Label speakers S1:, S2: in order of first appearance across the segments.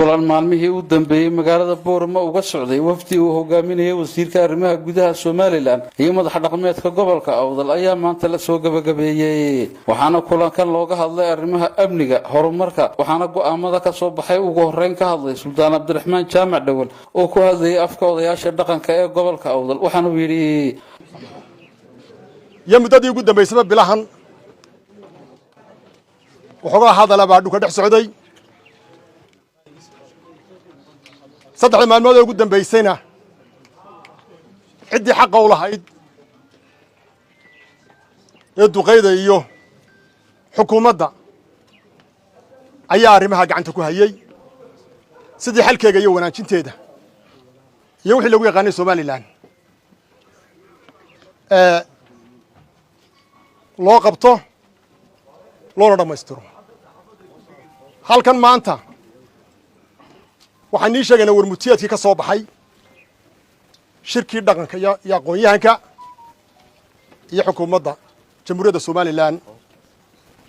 S1: kulan maalmihii u dambeeyay magaalada Boorama uga socday wafdi uu hogaaminayay wasiirka arrimaha gudaha Soomaaliland iyo madax dhaqameedka gobolka Awdal ayaa maanta la soo gabagabeeyay waxaana kulankan looga hadlay arrimaha amniga horumarka waxaana go'aamada ka soo baxay ugu horeyn ka hadlay Sultaan Cabdiraxmaan Jaamac Dhawal oo ku hadlayay afka odayaasha dhaqanka ee gobolka Awdal waxaana uu yiri
S2: muddadii ugu dambeysay bilahan wuxuu hadalay baa dhulka dhex socday saddex maalmood ugu dambeysayna cidii xaq u lahayd ee duqeyda iyo xukuumadda ayaa arrimaha gacanta ku hayay sidii xalkeega iyo wanaajinteeda iyo wixii lagu yaqaanay Soomaaliland loo qabto loona dhamaystiro halkan maanta waxaan nii sheegaynaa warmutiyeedkii ka soo baxay shirkii dhaqanka iyo aqoon-yahanka iyo xukuumadda jamhuuriyadda Soomaaliland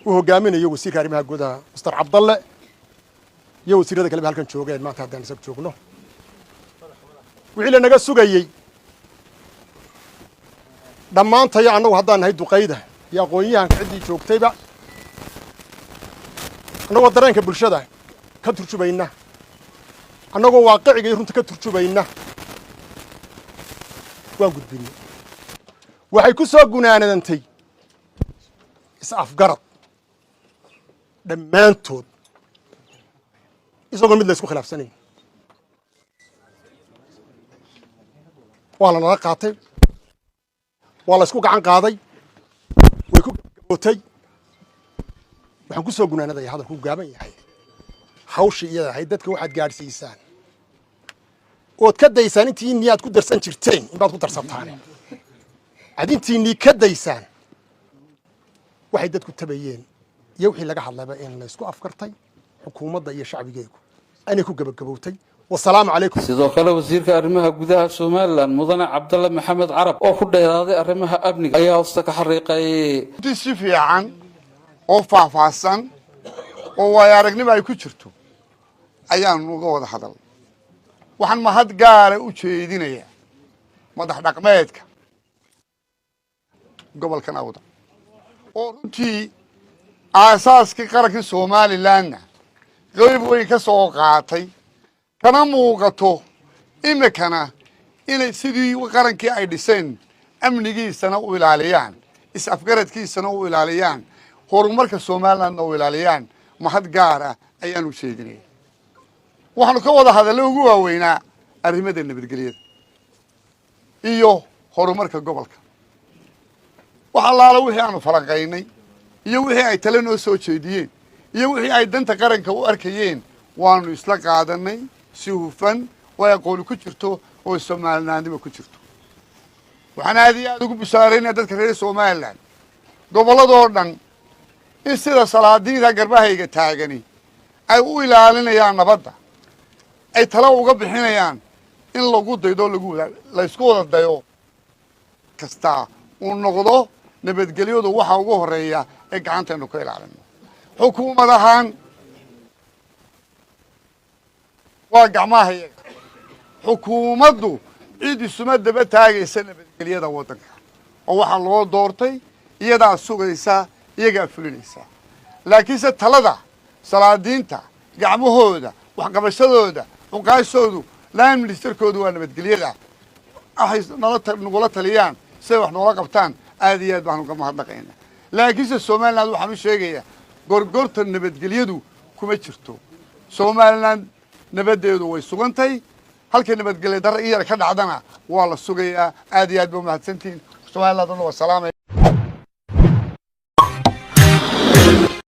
S2: uu hogaaminayo wasiirka arrimaha gudaha Mr. Cabdalle iyo wasiirada kale halkan joogeen maanta haddaan isag joogno wixii la naga sugayay dhammaantay annagu haddaan nahay duqeyda iyo aqoon-yahanka ciddii joogtayba annagoo dareenka bulshada ka turjubayna annagoo waaqiciga iyo runta ka turjubayna waan gudbinay waxay ku soo gunaanadantay is-afgarad dhammaantood isagoo mid la isku khilaafsanayn waa la nala qaatay waa la isku gacan qaaday way ku gabootay waxaan ku soo gunaanadaya hadalku gaaban yahay hawshii iyada ahayd dadka waxaad gaadhsiisaan ood ka daysaan intiinii aad ku darsan jirteen inbaad ku darsataan aad intiinii ka daysaan waxay dadku tabayeen iyo wixii laga hadlayba in la isku afkartay xukuumadda iyo shacbigeegu anay ku gabagabowtay والسلام عليكم
S1: sidoo kale wasiirka arrimaha gudaha Soomaaliland mudane Cabdalle Maxamed Carab oo ku dheeraaday arrimaha amniga ayaa hoosta ka xariiqay
S3: si fiican oo faahfaahsan oo way aragnimo ay ku jirto ayaan uga wada hadal waxaan mahad gaar ah u jeedinayaa madax dhaqameedka gobolka Awdal oo runtii aasaaska qaranka Soomaaliland qayb weyn ka soo qaatay kana muuqato imikana inay sidii qarankii ay dhiseen amnigiisana u ilaaliyaan is-afgaradkiisana u ilaaliyaan horumarka Soomaaliland u ilaaliyaan mahad gaar ah ayaan u sheegnay waxaanu ka wada hadalay ugu waaweynaa arrimada nabadgelyada iyo horumarka gobolka waxa laala wixii aanu falanqaynay iyo wixii ay talo noo soo jeediyeen iyo wixii ay danta qaranka u arkayeen waanu isla qaadanay si hufan way aqoon ku jirto oo Soomaaliland ku jirto waxaan aad ugu bishaaraynaa dadka reer Soomaaliland goboladoo dhan in sida salaadiinta garbahayga taagani ay u ilaalinayaan nabadda ay talo uga bixinayaan in lagu daydo la isku wada dayo kasta uu noqdo nabadgelyadu waxa ugu horeeya ee gacanteenu ka ilaalino xukuumadahan waa gacmaha xukuumaddu cid isuma daba taagaysa nabadgelyada waddanka oo waxa loo doortay iyadaa sugaysa iyagaa fulinaysa laakiinse talada salaadiinta gacmahooda waxqabashadooda xuqaashoodu laan ministerkoodu waa nabadgelyada waxay nagula taliyaan siday wax noola qabtaan aad iyo aad baan uga mahadnaqaynaa laakiinse Soomaaliland waxaan u sheegayaa gorgorta nabadgelyadu kuma jirto Soomaaliland nabadeedu way sugantay halka nabadgelyo darro iyo ka dhacdana waa la sugayaa aad iyo aad baa mahadsantiin Soomaaliland waa salaamay